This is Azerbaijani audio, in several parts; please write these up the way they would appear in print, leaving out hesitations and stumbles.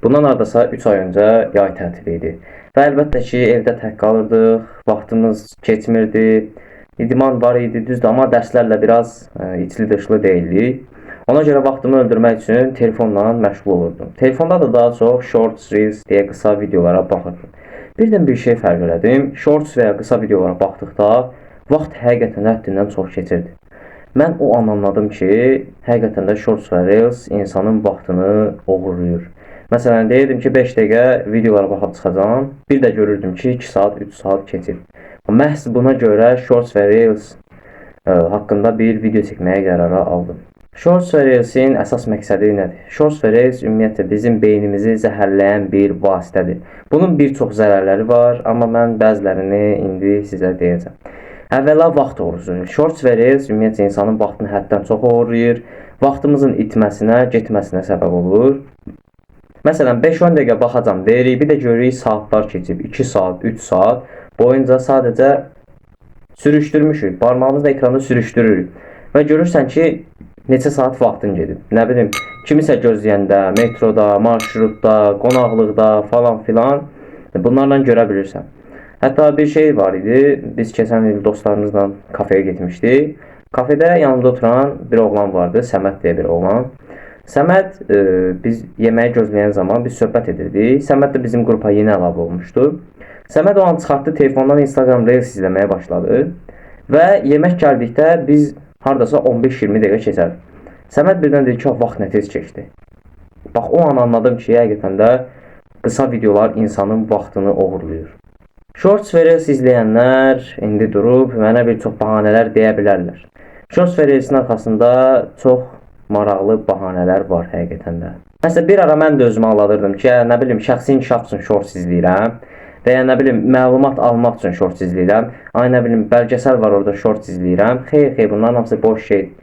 Bundan hardasa 3 ay öncə yay tətili idi. Və əlbəttə ki, evdə tək qalırdıq, vaxtımız keçmirdi. İdman var idi, düzdür, amma dərslərlə biraz içli dışlı deyildik. Ona görə vaxtımı öldürmək üçün telefonla məşğul olurdum. Telefonda da daha çox shorts, reels deyə qısa videolara baxırdım. Birdən bir şey fərq elədim. Shorts və ya qısa videolara baxdıqda vaxt həqiqətən həddindən çox keçirdi. Mən o an anladım ki, həqiqətən də shorts və reels insanın vaxtını oğurlayır. Məsələn, deyirdim ki, 5 dəqiqə videolara baxıb çıxacağam. Bir də görürdüm ki, 2 saat, 3 saat keçir. Məhz buna görə Shorts və Reels haqqında bir video çəkməyə qərara aldım. Shorts və Reels'in əsas məqsədi nədir? Shorts və Reels ümumiyyətlə bizim beynimizi zəhərləyən bir vasitədir. Bunun bir çox zərərləri var, amma mən bəzilərini indi sizə deyəcəm. Əvvəla vaxt oğrusu. Shorts və Reels ümumiyyətlə insanın vaxtını həddən çox oğurlayır, vaxtımızın itməsinə, getməsinə səbəb olur. Məsələn, 5-10 dəqiqə baxacam deyirik, bir də görürük saatlar keçib, 2 saat, 3 saat boyunca sadəcə sürüşdürmüşük, barmağımızla ekranda sürüşdürürük və görürsən ki, neçə saat vaxtın gedib. Nə bilim, kimisə gözləyəndə, metroda, marşrutda, qonaqlıqda falan filan bunlarla görə bilirsən. Hətta bir şey var idi, biz keçən il dostlarımızla kafeyə getmişdik. Kafedə yanımda oturan bir oğlan vardı, Səməd deyə bir oğlan. Səməd biz yeməyi gözləyən zaman biz söhbət edirdik. Səməd də bizim qrupa yeni əlavə olmuşdu. Səməd o an çıxartdı telefondan Instagram Reels izləməyə başladı və yemək gəldikdə biz hardasa 15-20 dəqiqə keçər. Səməd birdən dedi ki, vaxt nə tez keçdi. Bax, o an anladım ki, həqiqətən də qısa videolar insanın vaxtını oğurlayır. Shorts və Reels izləyənlər indi durub mənə bir çox bahanələr deyə bilərlər. Shorts və Reels'in arxasında çox maraqlı bahanələr var həqiqətən də. Məsələn, bir ara mən də özümə alırdım ki, nə bilim, şəxsi inkişaf üçün shorts izləyirəm və ya nə bilim, məlumat almaq üçün shorts izləyirəm. Ay nə bilim, bəlgesəl var orada shorts izləyirəm. Xeyr, bunların hamısı boş şeydir.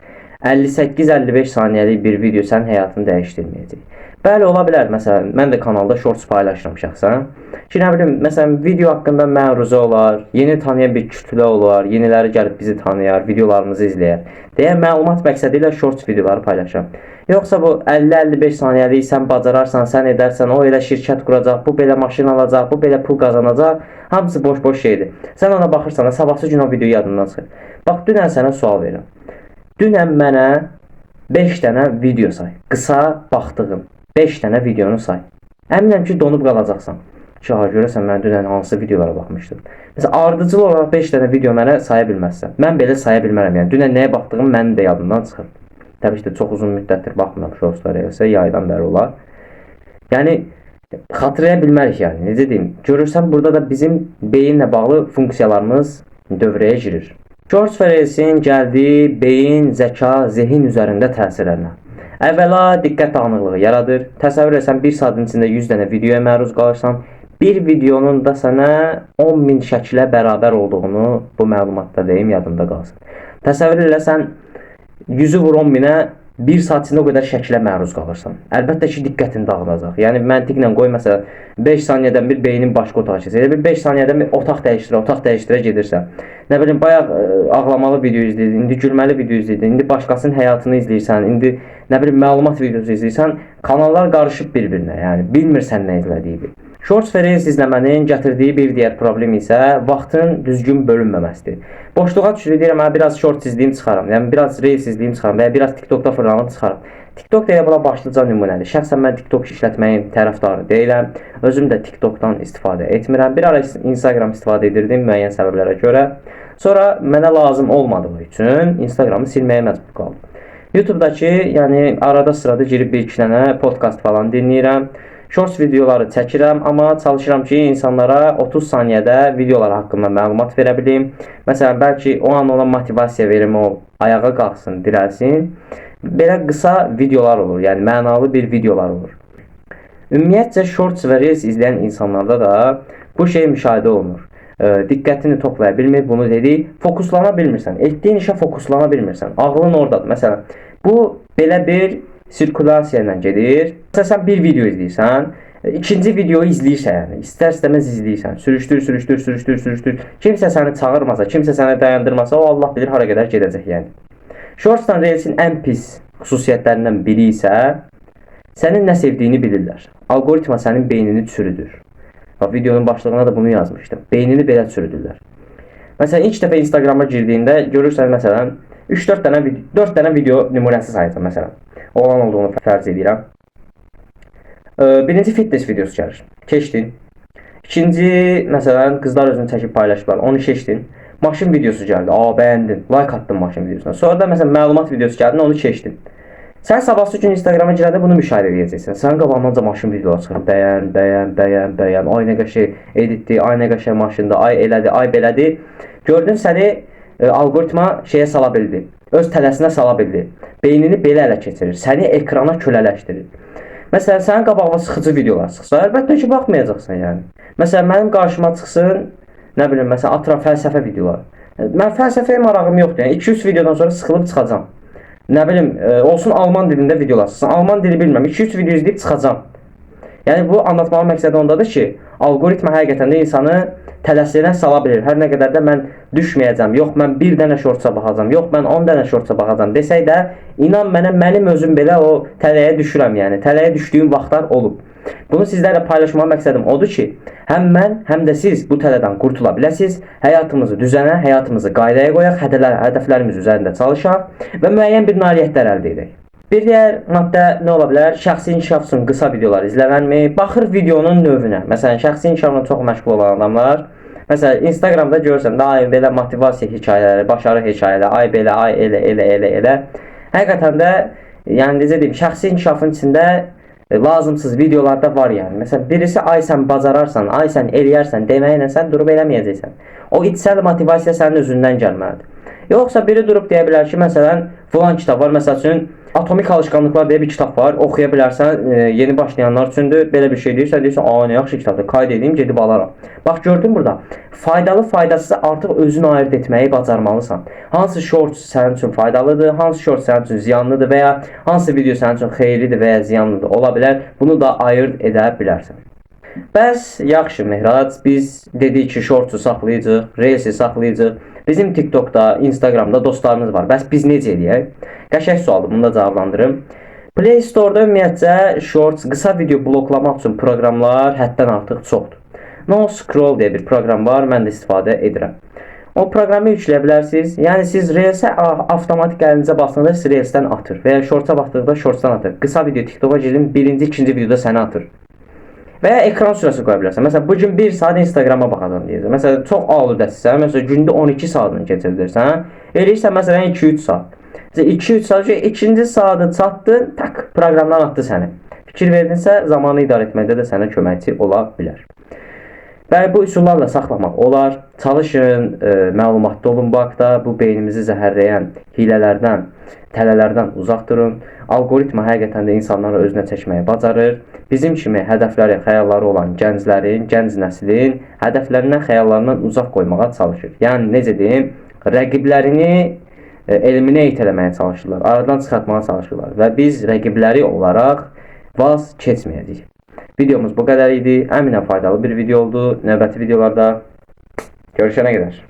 58-55 saniyəlik bir video sənin həyatını dəyişdirməyəcək. Bəli, ola bilər. Məsələn, mən də kanalda shorts paylaşıram şəxsən. Ki, nə bilim, məsələn, video haqqında məruzə olar, yeni tanıyan bir kütlə olar, yeniləri gəlib bizi tanıyar, videolarımızı izləyər. Deyə məlumat məqsədi ilə shorts videoları paylaşıram. Yoxsa bu 50-55 saniyəlik sən bacararsan, sən edərsən, o elə şirkət quracaq, bu belə maşın alacaq, bu belə pul qazanacaq, hamısı boş-boş şeydir. Sən ona baxırsan, sabahsı gün o video yadından çıxır. Bax, dünən sənə sual verirəm. Dünən mənə 5 dənə video say, qısa baxdığım 5 dənə videonu say. Əminəm ki, donub qalacaqsan. Ki, görəsən, mən dünən hansı videolara baxmışdım. Məsələn, ardıcıl olaraq 5 dənə video mənə saya bilməzsən. Mən belə saya bilmərəm, yəni. Dünən nəyə baxdığım mənim də yadımdan çıxır. Təbii ki, çox uzun müddətdir baxmıram shortslara, yoxsa yaydan bəri olar. Yəni, xatırlaya bilmərik, yəni. Necə deyim, görürsən, burada da bizim beyinlə bağlı funksiyalarımız dövrəyə girir. Shorts və Reels'in gəldiyi beyin, zəka, zehin üzərində təsirlərinə. Əvvəla diqqət dağınıqlığı yaradır. Təsəvvür etsən, 1 saatin içində 100 dənə videoya məruz qalırsan, bir videonun da sənə 10.000 şəkilə bərabər olduğunu bu məlumatda deyim, yadında qalsın. Təsəvvür eləsən, 100-ü vur 10.000-ə, 1 saat içində o qədər şəkilə məruz qalırsan. Əlbəttə ki, diqqətin dağılacaq. Yəni, məntiqlə qoy, məsələn, 5 saniyədən bir beynin başqa otağa keçir. Bir 5 saniyədən bir otaq dəyişdirə gedirsən. Nə bilim, bayaq ağlamalı video izləyirdin, indi gülməli video izləyirdin, indi başqasının həyatını izləyirsən, indi nə bilim, məlumat videosu izləyirsən, kanallar qarışıb bir-birinə, yəni bilmirsən nə izlədiyi. Shorts və Reels izləmənin gətirdiyi bir digər problem isə vaxtın düzgün bölünməməsidir. Boşluğa düşürük, deyirəm, biraz shorts izləyim çıxaram, yəni biraz Reels izləyim çıxaram və ya biraz TikTokda fırlanıb çıxaram. TikTok deyə buna başlıca nümunədir. Şəxsən mən TikTok işlətməyin tərəfdarı deyiləm. Özüm də TikTokdan istifadə etmirəm. Bir ara Instagram istifadə edirdim müəyyən səbəblərə görə. Sonra mənə lazım olmadığı üçün Instagramı silməyə məcbur qaldım. YouTube'dakı, yəni arada sırada girib bir-iki dənə podcast falan dinləyirəm. Shorts videoları çəkirəm, amma çalışıram ki, insanlara 30 saniyədə videolar haqqında məlumat verə bilim. Məsələn, bəlkə o an ona motivasiya verim, o ayağa qalxsın, dirəlsin. Belə qısa videolar olur, yəni mənalı bir videolar olur. Ümumiyyətcə, Shorts və Reels izləyən insanlarda da bu şey müşahidə olunur. Diqqətini toplaya bilmir, bunu dedik, fokuslana bilmirsən, etdiyin işə fokuslana bilmirsən, ağlın oradadır. Məsələn, bu belə bir sirkulasiya ilə gedir. Məsələn, sən bir video izləyirsən, ikinci videoyu izləyirsən, yəni istər-istəməz izləyirsən, sürüşdür. Kimsə səni çağırmasa, kimsə səni dayandırmasa, o Allah bilir hara qədər gedəcək, yəni. Shorts'dan Reels'in ən pis xüsusiyyətlərindən biri isə Sənin nə sevdiyini bilirlər. Algoritma sənin beynini çürüdür. Bax, videonun başlığına da bunu yazmışdım. Beynini belə çürüdürlər. Məsələn, ilk dəfə Instagrama girdiyində görürsən, məsələn, 3-4 dənə 4 dənə video nümunəsi sayacağam məsələn. Olan olduğunu fərz edirəm. Birinci fitness videosu gəlir. Keçdin. İkinci, məsələn, qızlar özünü çəkib paylaşıblar. Onu keçdin. Maşın videosu gəldi. Bəyəndin. Like atdın maşın videosuna. Sonra da məsələn məlumat videosu gəldi, onu keçdin. Sən sabahsı gün Instagrama girəndə bunu müşahidə edəcəksən. Sənin qabağınca maşın videoları çıxır. Bəyən. Ay nə qəşəng editdir, ay nə qəşəng maşındır, ay elədi, ay belədi. Gördün səni algoritma şeyə sala bildi. Öz tələsinə sala bildi. Beynini belə ələ keçirir. Səni ekrana kölələşdirir. Məsələn, sənin qabağına sıxıcı videolar çıxsa, əlbəttə ki, baxmayacaqsan yəni. Məsələn, mənim qarşıma çıxsın, nə bilim, məsələn, atıram fəlsəfə videoları. Mən fəlsəfəyə marağım yoxdur. Yəni 2-3 videodan sonra sıxılıb çıxacağam. Nə bilim, olsun alman dilində videolar çıxsın. Alman dili bilmirəm. 2-3 video izləyib çıxacağam. Yəni bu anlatmağın məqsədi ondadır ki, algoritma həqiqətən də insanı tələsinə sala bilir. Hər nə qədər də mən düşməyəcəm, yox mən 1 dənə şortsa baxacam, yox mən 10 dənə şortsa baxacam desək də, inan mənə, mənim özüm belə o tələyə düşürəm yəni. Tələyə düşdüyüm vaxtlar olub. Bunu sizlərlə paylaşmaq məqsədim odur ki, həm mən, həm də siz bu tələdən qurtula biləsiniz, həyatımızı düzənə, həyatımızı qaydaya qoyaq, hədəflərimiz üzərində çalışaq və müəyyən bir nailiyyətlər əldə edək. Bir diğer maddə nə ola bilər? Şəxsi inkişaf üçün qısa videolar izlənənmi? Baxır videonun növünə. Məsələn, şəxsi inkişafla çox məşğul olan adamlar, məsələn, Instagramda görürsən də, ay belə motivasiya hekayələri, başarı hekayələri, ay belə, ay elə. Həqiqətən də, yəni necə deyim, şəxsi inkişafın içində lazımsız videolar da var yəni. Məsələn, birisi ay sən bacararsan, ay sən eləyərsən deməklə sən durub eləməyəcəksən. O içsəl motivasiya sənin özündən gəlməlidir. Yoxsa biri durub deyə bilər ki, məsələn, filan kitab var, məsəl üçün Atomik Alışqanlıqlar deyə bir kitab var, oxuya bilərsən, yeni başlayanlar üçündür. Belə bir şey deyirsən, nə yaxşı kitabdır, qayd edeyim, gedib alaram. Bax, gördün burada, faydalı, faydasız artıq özünü ayırt etməyi bacarmalısan. Hansı short sənin üçün faydalıdır, hansı short sənin üçün ziyanlıdır və ya hansı video sənin üçün xeyirlidir və ya ziyanlıdır ola bilər, bunu da ayırt edə bilərsən. Bəs, yaxşı Mehrac, biz dedik ki, shortsu saxlayacaq, reelsi saxlayacaq. Bizim TikTokda, Instagramda dostlarımız var. Bəs biz necə eləyək? Qəşəng sualdır, bunu da cavablandırım. Play Store'da ümumiyyətcə shorts, qısa video bloklamaq üçün proqramlar həddən artıq çoxdur. No Scroll deyə bir proqram var, mən də istifadə edirəm. O proqramı yükləyə bilərsiniz. Yəni siz reelsə avtomatik əlinizə basdıqda siz reelsdən atır və ya shortsa baxdıqda shortsdan atır. Qısa video TikTok'a girdin, birinci, ikinci videoda səni atır. Və ya ekran sürəsi qoya bilərsən. Məsələn, bugün 1 saat Instagrama baxacam deyəcəksən. Məsələn, çox aludəsən. Məsələn, gündə 12 saatını keçirirsən. Eləyirsən məsələn 2-3 saat. 2-3 saat ikinci saatı çatdın, tak proqramdan atdı səni. Fikir verdinsə, zamanı idarə etməkdə də sənə köməkçi ola bilər. Və bu üsullarla saxlamaq olar. Çalışın, məlumatlı olun bu haqda. Bu beynimizi zəhərləyən hilələrdən, tələlərdən uzaq durun. Algoritma həqiqətən də insanları özünə çəkməyi bacarır. Bizim kimi hədəfləri, xəyalları olan gənclərin, gənc nəslin hədəflərindən, xəyallarından uzaq qoymağa çalışır. Yəni, necə deyim, rəqiblərini eliminə itələməyə çalışırlar, aradan çıxartmağa çalışırlar və biz rəqibləri olaraq vaz keçməyəcəyik. Videomuz bu qədər idi. Əminəm faydalı bir video oldu. Növbəti videolarda görüşənə qədər.